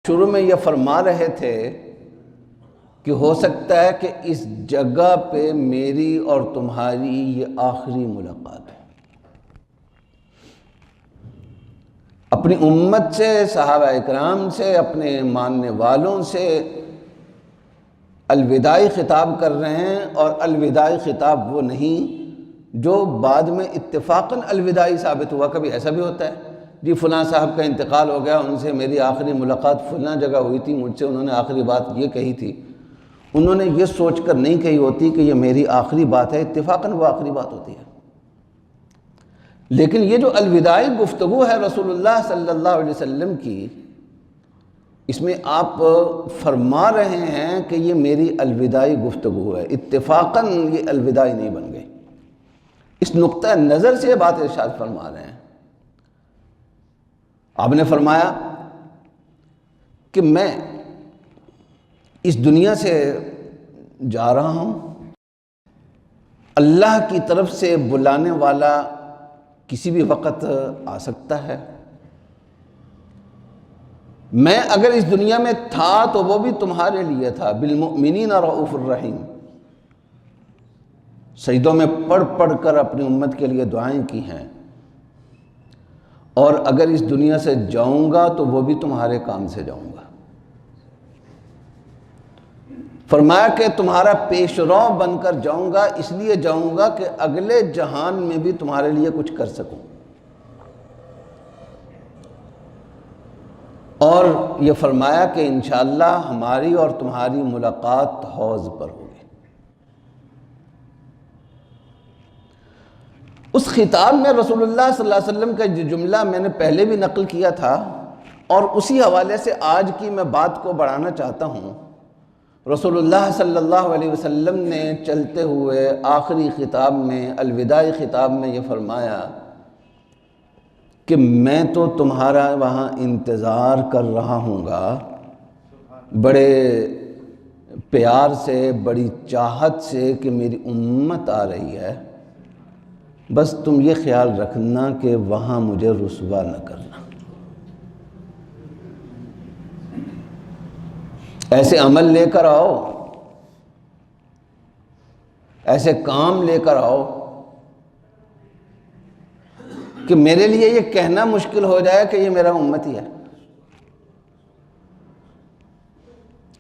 شروع میں یہ فرما رہے تھے کہ ہو سکتا ہے کہ اس جگہ پہ میری اور تمہاری یہ آخری ملاقات ہے۔ اپنی امت سے، صحابہ اکرام سے، اپنے ماننے والوں سے الوداعی خطاب کر رہے ہیں، اور الوداعی خطاب وہ نہیں جو بعد میں اتفاقاً الوداعی ثابت ہوا۔ کبھی ایسا بھی ہوتا ہے جی فلاں صاحب کا انتقال ہو گیا، ان سے میری آخری ملاقات فلاں جگہ ہوئی تھی، مجھ سے انہوں نے آخری بات یہ کہی تھی۔ انہوں نے یہ سوچ کر نہیں کہی ہوتی کہ یہ میری آخری بات ہے، اتفاقاً وہ آخری بات ہوتی ہے۔ لیکن یہ جو الوداعی گفتگو ہے رسول اللہ صلی اللہ علیہ وسلم کی، اس میں آپ فرما رہے ہیں کہ یہ میری الوداعی گفتگو ہے، اتفاقاً یہ الوداعی نہیں بن گئی۔ اس نقطہ نظر سے یہ بات ارشاد فرما رہے ہیں۔ آپ نے فرمایا کہ میں اس دنیا سے جا رہا ہوں، اللہ کی طرف سے بلانے والا کسی بھی وقت آ سکتا ہے۔ میں اگر اس دنیا میں تھا تو وہ بھی تمہارے لیے تھا، بالمؤمنین رؤوف الرحیم، سجدوں میں پڑھ پڑھ کر اپنی امت کے لیے دعائیں کی ہیں، اور اگر اس دنیا سے جاؤں گا تو وہ بھی تمہارے کام سے جاؤں گا۔ فرمایا کہ تمہارا پیش رو بن کر جاؤں گا، اس لیے جاؤں گا کہ اگلے جہان میں بھی تمہارے لیے کچھ کر سکوں۔ اور یہ فرمایا کہ انشاءاللہ ہماری اور تمہاری ملاقات حوض پر ہوگی۔ اس خطاب میں رسول اللہ صلی اللہ علیہ وسلم کا جو جملہ میں نے پہلے بھی نقل کیا تھا، اور اسی حوالے سے آج کی میں بات کو بڑھانا چاہتا ہوں۔ رسول اللہ صلی اللہ علیہ وسلم نے چلتے ہوئے آخری خطاب میں، الوداعی خطاب میں یہ فرمایا کہ میں تو تمہارا وہاں انتظار کر رہا ہوں گا، بڑے پیار سے، بڑی چاہت سے کہ میری امت آ رہی ہے، بس تم یہ خیال رکھنا کہ وہاں مجھے رسوا نہ کرنا۔ ایسے عمل لے کر آؤ، ایسے کام لے کر آؤ کہ میرے لیے یہ کہنا مشکل ہو جائے کہ یہ میرا امتی ہے۔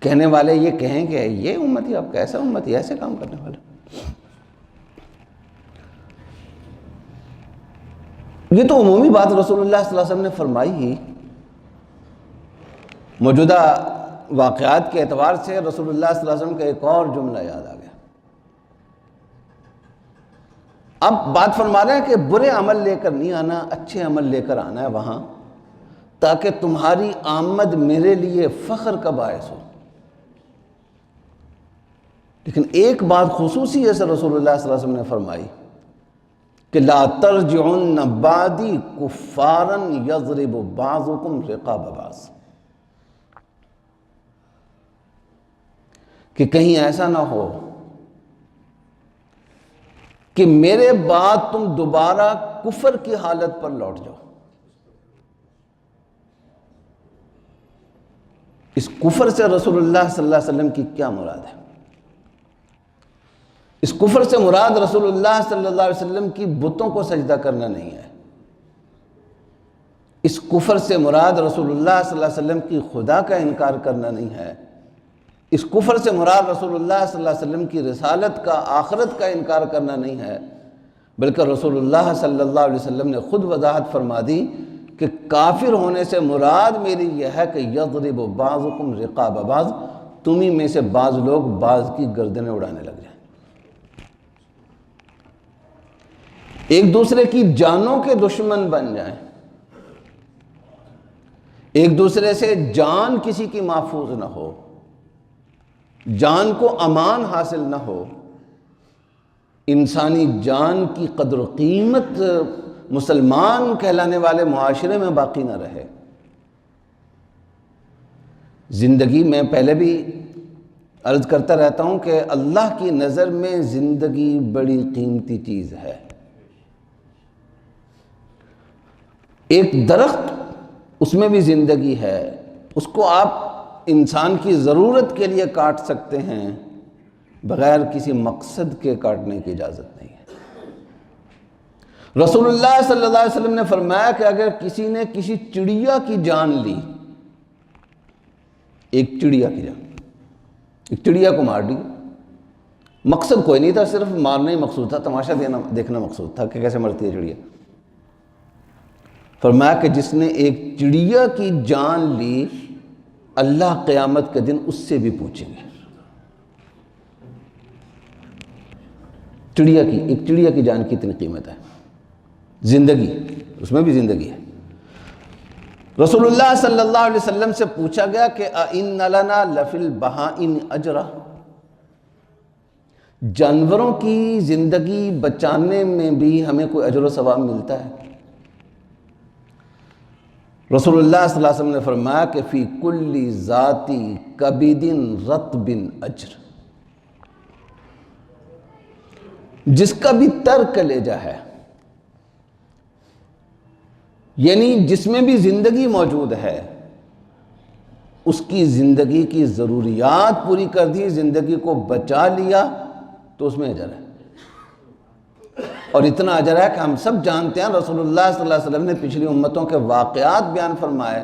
کہنے والے یہ کہیں کہ یہ امتی، آپ کیسا امتی، ایسے کام کرنے والا۔ یہ تو عمومی بات رسول اللہ صلی اللہ علیہ وسلم نے فرمائی ہی۔ موجودہ واقعات کے اعتبار سے رسول اللہ صلی اللہ علیہ وسلم کا ایک اور جملہ یاد آ گیا۔ اب بات فرما رہے ہیں کہ برے عمل لے کر نہیں آنا، اچھے عمل لے کر آنا ہے وہاں، تاکہ تمہاری آمد میرے لیے فخر کا باعث ہو۔ لیکن ایک بات خصوصی ہے رسول اللہ صلی اللہ علیہ وسلم نے فرمائی کہ لا ترجعن بعدی کفارا یضرب بعضکم رقاب بعض، کہ کہیں ایسا نہ ہو کہ میرے بعد تم دوبارہ کفر کی حالت پر لوٹ جاؤ۔ اس کفر سے رسول اللہ صلی اللہ علیہ وسلم کی کیا مراد ہے؟ اس کفر سے مراد رسول اللہ صلی اللہ علیہ وسلم کی بتوں کو سجدہ کرنا نہیں ہے۔ اس کفر سے مراد رسول اللہ صلی اللہ علیہ وسلم کی خدا کا انکار کرنا نہیں ہے۔ اس کفر سے مراد رسول اللہ صلی اللہ علیہ وسلم کی رسالت کا، آخرت کا انکار کرنا نہیں ہے، بلکہ رسول اللہ صلی اللہ علیہ وسلم نے خود وضاحت فرما دی کہ کافر ہونے سے مراد میری یہ ہے کہ یضرب بعضکم رقاب بعض، تمہیں میں سے بعض لوگ بعض کی گردنیں اڑانے لگ جائیں، ایک دوسرے کی جانوں کے دشمن بن جائیں، ایک دوسرے سے جان کسی کی محفوظ نہ ہو، جان کو امان حاصل نہ ہو، انسانی جان کی قدر و قیمت مسلمان کہلانے والے معاشرے میں باقی نہ رہے۔ زندگی میں پہلے بھی عرض کرتا رہتا ہوں کہ اللہ کی نظر میں زندگی بڑی قیمتی چیز ہے۔ ایک درخت، اس میں بھی زندگی ہے، اس کو آپ انسان کی ضرورت کے لیے کاٹ سکتے ہیں، بغیر کسی مقصد کے کاٹنے کی اجازت نہیں ہے۔ رسول اللہ صلی اللہ علیہ وسلم نے فرمایا کہ اگر کسی نے کسی چڑیا کی جان لی، ایک چڑیا کی جان، ایک چڑیا کو مار دی، مقصد کوئی نہیں تھا، صرف مارنا ہی مقصود تھا، تماشا دیکھنا مقصود تھا کہ کیسے مرتی ہے چڑیا۔ فرمایا کہ جس نے ایک چڑیا کی جان لی، اللہ قیامت کے دن اس سے بھی پوچھیں گے۔ ایک چڑیا کی جان کی اتنی قیمت ہے، زندگی، اس میں بھی زندگی ہے۔ رسول اللہ صلی اللہ علیہ وسلم سے پوچھا گیا کہ اِنَّ لَنَا لَفِي الْبَهَائِمِ أَجْرًا، جانوروں کی زندگی بچانے میں بھی ہمیں کوئی اجر و ثواب ملتا ہے؟ رسول اللہ صلی اللہ علیہ وسلم نے فرمایا کہ فی کل ذاتی کبد رطب اجر، جس کا بھی تر کلیجہ ہے، یعنی جس میں بھی زندگی موجود ہے، اس کی زندگی کی ضروریات پوری کر دی، زندگی کو بچا لیا، تو اس میں اجر ہے۔ اور اتنا اجر ہے کہ ہم سب جانتے ہیں، رسول اللہ صلی اللہ علیہ وسلم نے پچھلی امتوں کے واقعات بیان فرمائے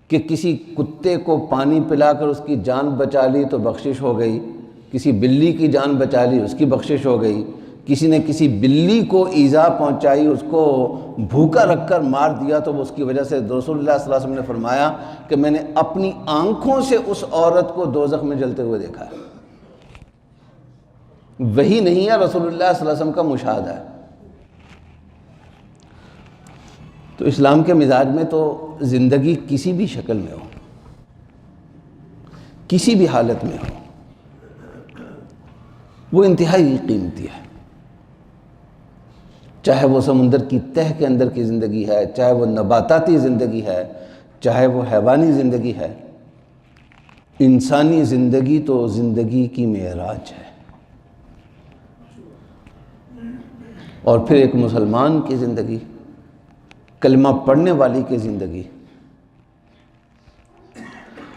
کہ کسی کتے کو پانی پلا کر اس کی جان بچا لی تو بخشش ہو گئی، کسی بلی کی جان بچا لی اس کی بخشش ہو گئی، کسی نے کسی بلی کو ایذا پہنچائی، اس کو بھوکا رکھ کر مار دیا تو وہ اس کی وجہ سے رسول اللہ صلی اللہ علیہ وسلم نے فرمایا کہ میں نے اپنی آنکھوں سے اس عورت کو دوزخ میں جلتے ہوئے دیکھا ہے۔ وہی نہیں ہے، رسول اللہ صلی اللہ علیہ وسلم کا مشاہدہ ہے۔ تو اسلام کے مزاج میں تو زندگی کسی بھی شکل میں ہو، کسی بھی حالت میں ہو، وہ انتہائی قیمتی ہے، چاہے وہ سمندر کی تہہ کے اندر کی زندگی ہے، چاہے وہ نباتاتی زندگی ہے، چاہے وہ حیوانی زندگی ہے۔ انسانی زندگی تو زندگی کی معراج ہے۔ اور پھر ایک مسلمان کی زندگی، کلمہ پڑھنے والی کی زندگی۔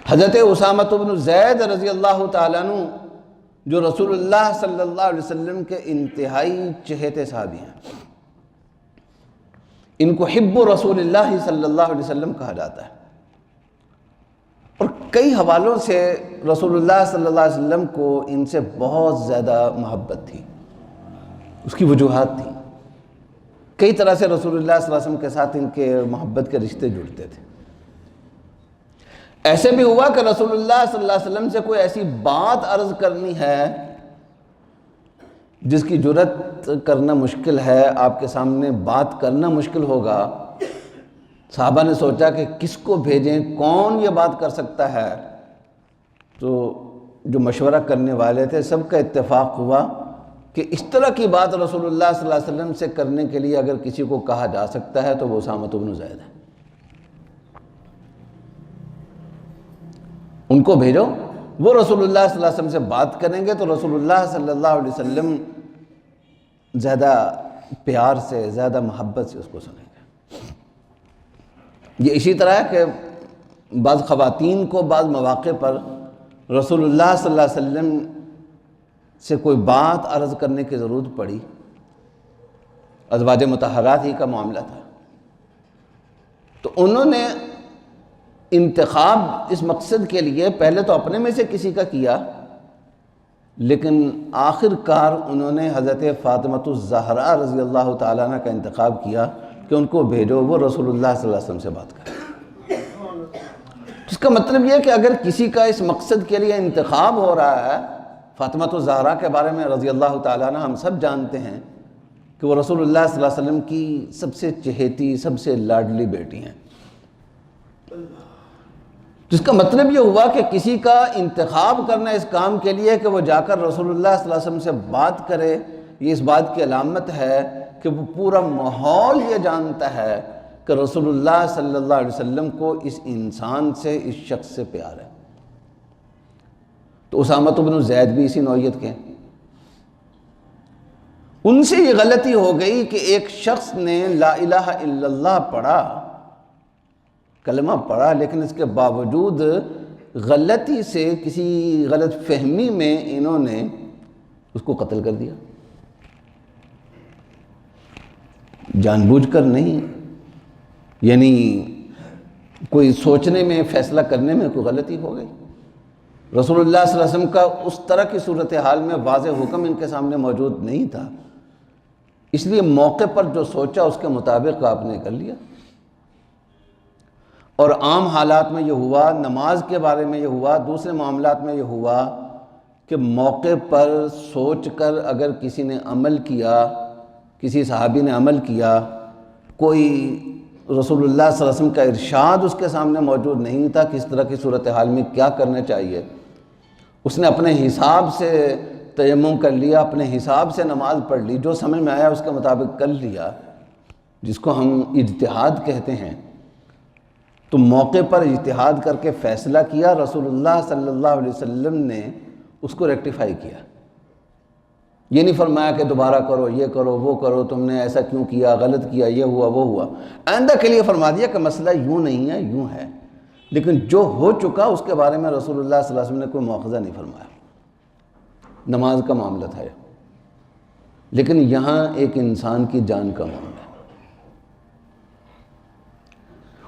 حضرت اسامہ بن زید رضی اللہ تعالیٰ عنہ، جو رسول اللہ صلی اللہ علیہ وسلم کے انتہائی چہیتے صحابی ہیں، ان کو حب رسول اللہ صلی اللہ علیہ وسلم کہا جاتا ہے، اور کئی حوالوں سے رسول اللہ صلی اللہ علیہ وسلم کو ان سے بہت زیادہ محبت تھی، اس کی وجوہات تھیں، کئی طرح سے رسول اللہ صلی اللہ علیہ وسلم کے ساتھ ان کے محبت کے رشتے جڑتے تھے۔ ایسے بھی ہوا کہ رسول اللہ صلی اللہ علیہ وسلم سے کوئی ایسی بات عرض کرنی ہے جس کی جرات کرنا مشکل ہے، آپ کے سامنے بات کرنا مشکل ہوگا۔ صحابہ نے سوچا کہ کس کو بھیجیں، کون یہ بات کر سکتا ہے؟ تو جو مشورہ کرنے والے تھے سب کا اتفاق ہوا کہ اس طرح کی بات رسول اللہ صلی اللہ علیہ وسلم سے کرنے کے لیے اگر کسی کو کہا جا سکتا ہے تو وہ اسامہ بن زید ہے۔ ان کو بھیجو، وہ رسول اللہ صلی اللہ علیہ وسلم سے بات کریں گے تو رسول اللہ صلی اللہ علیہ وسلم زیادہ پیار سے، زیادہ محبت سے اس کو سنیں گے۔ یہ اسی طرح ہے کہ بعض خواتین کو بعض مواقع پر رسول اللہ صلی اللہ علیہ وسلم سے کوئی بات عرض کرنے کی ضرورت پڑی، ازواج مطہرات ہی کا معاملہ تھا، تو انہوں نے انتخاب اس مقصد کے لیے پہلے تو اپنے میں سے کسی کا کیا، لیکن آخر کار انہوں نے حضرت فاطمہ الزہرا رضی اللہ تعالیٰ عنہ کا انتخاب کیا کہ ان کو بھیجو، وہ رسول اللہ صلی اللہ علیہ وسلم سے بات کریں۔ اس کا مطلب یہ ہے کہ اگر کسی کا اس مقصد کے لیے انتخاب ہو رہا ہے، فاطمہ الزہرا کے بارے میں رضی اللہ تعالیٰ عنہ ہم سب جانتے ہیں کہ وہ رسول اللہ صلی اللہ علیہ وسلم کی سب سے چہیتی، سب سے لاڈلی بیٹی ہیں، جس کا مطلب یہ ہوا کہ کسی کا انتخاب کرنا اس کام کے لیے کہ وہ جا کر رسول اللہ صلی اللہ علیہ وسلم سے بات کرے، یہ اس بات کی علامت ہے کہ وہ پورا ماحول یہ جانتا ہے کہ رسول اللہ صلی اللہ علیہ وسلم کو اس انسان سے، اس شخص سے پیار ہے۔ تو اسامہ بن زید بھی اسی نوعیت کے ہیں۔ ان سے یہ غلطی ہو گئی کہ ایک شخص نے لا الہ الا اللہ پڑھا کلمہ پڑھا لیکن اس کے باوجود غلطی سے کسی غلط فہمی میں انہوں نے اس کو قتل کر دیا، جان بوجھ کر نہیں، یعنی کوئی سوچنے میں فیصلہ کرنے میں کوئی غلطی ہو گئی۔ رسول اللہ صلی اللہ علیہ وسلم کا اس طرح کی صورتحال میں واضح حکم ان کے سامنے موجود نہیں تھا، اس لیے موقع پر جو سوچا اس کے مطابق آپ نے کر لیا۔ اور عام حالات میں یہ ہوا، نماز کے بارے میں یہ ہوا، دوسرے معاملات میں یہ ہوا کہ موقع پر سوچ کر اگر کسی نے عمل کیا، کسی صحابی نے عمل کیا، کوئی رسول اللہ صلی اللہ علیہ وسلم کا ارشاد اس کے سامنے موجود نہیں تھا کس طرح کی صورتحال میں کیا کرنا چاہیے، اس نے اپنے حساب سے تیمم کر لیا، اپنے حساب سے نماز پڑھ لی، جو سمجھ میں آیا اس کے مطابق کر لیا، جس کو ہم اجتہاد کہتے ہیں۔ تو موقع پر اجتہاد کر کے فیصلہ کیا، رسول اللہ صلی اللہ علیہ وسلم نے اس کو ریکٹیفائی کیا، یہ نہیں فرمایا کہ دوبارہ کرو، یہ کرو، وہ کرو، تم نے ایسا کیوں کیا، غلط کیا، یہ ہوا، وہ ہوا۔ آئندہ کے لیے فرما دیا کہ مسئلہ یوں نہیں ہے، یوں ہے، لیکن جو ہو چکا اس کے بارے میں رسول اللہ صلی اللہ علیہ وسلم نے کوئی مواخذہ نہیں فرمایا۔ نماز کا معاملہ تھا، لیکن یہاں ایک انسان کی جان کا معاملہ ہے۔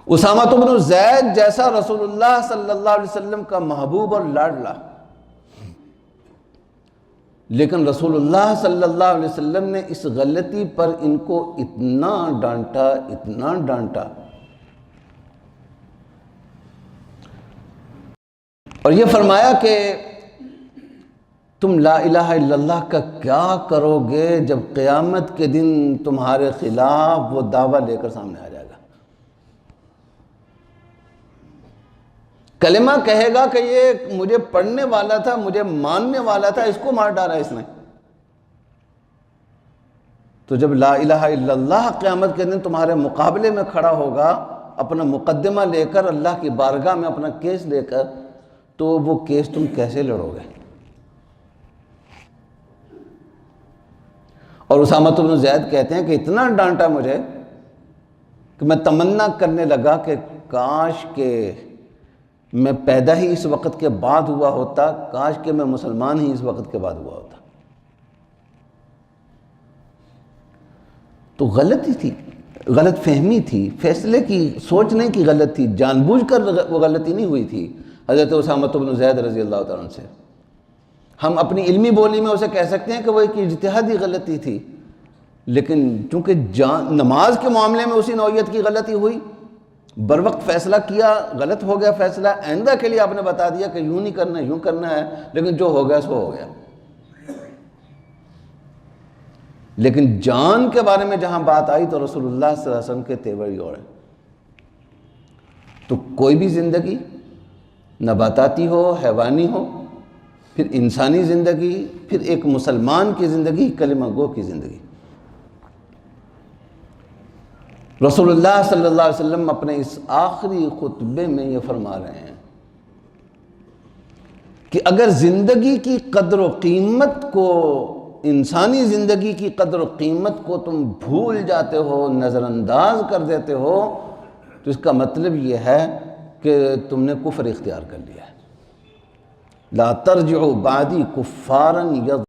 اسامہ بن زید جیسا رسول اللہ صلی اللہ علیہ وسلم کا محبوب اور لاڈلا، لیکن رسول اللہ صلی اللہ علیہ وسلم نے اس غلطی پر ان کو اتنا ڈانٹا، اتنا ڈانٹا، اور یہ فرمایا کہ تم لا الہ الا اللہ کا کیا کرو گے جب قیامت کے دن تمہارے خلاف وہ دعویٰ لے کر سامنے آ جائے گا۔ کلمہ کہے گا کہ یہ مجھے پڑھنے والا تھا، مجھے ماننے والا تھا، اس کو مار ڈالا اس نے۔ تو جب لا الہ الا اللہ قیامت کے دن تمہارے مقابلے میں کھڑا ہوگا، اپنا مقدمہ لے کر اللہ کی بارگاہ میں اپنا کیس لے کر، تو وہ کیس تم کیسے لڑو گے؟ اور اسامہ بن زید کہتے ہیں کہ اتنا ڈانٹا مجھے کہ میں تمنا کرنے لگا کہ کاش کہ میں پیدا ہی اس وقت کے بعد ہوا ہوتا، کاش کہ میں مسلمان ہی اس وقت کے بعد ہوا ہوتا۔ تو غلطی تھی، غلط فہمی تھی، فیصلے کی سوچنے کی غلط تھی، جان بوجھ کر وہ غلطی نہیں ہوئی تھی حضرت اسامہ بن زید رضی اللہ تعالیٰ عنہ سے۔ ہم اپنی علمی بولی میں اسے کہہ سکتے ہیں کہ وہ ایک اجتہادی غلطی تھی، لیکن چونکہ نماز کے معاملے میں اسی نوعیت کی غلطی ہوئی، بر وقت فیصلہ کیا، غلط ہو گیا فیصلہ، آئندہ کے لیے آپ نے بتا دیا کہ یوں نہیں کرنا، یوں کرنا ہے، لیکن جو ہو گیا سو ہو گیا۔ لیکن جان کے بارے میں جہاں بات آئی تو رسول اللہ صلی اللہ علیہ وسلم کے تیور ہی اور ہیں۔ تو کوئی بھی زندگی، نباتاتی ہو، حیوانی ہو، پھر انسانی زندگی، پھر ایک مسلمان کی زندگی، کلمہ گو کی زندگی، رسول اللہ صلی اللہ علیہ وسلم اپنے اس آخری خطبے میں یہ فرما رہے ہیں کہ اگر زندگی کی قدر و قیمت کو، انسانی زندگی کی قدر و قیمت کو تم بھول جاتے ہو، نظر انداز کر دیتے ہو، تو اس کا مطلب یہ ہے کہ تم نے کفر اختیار کر لیا ہے۔ لا ترجعوا بعدی کفارا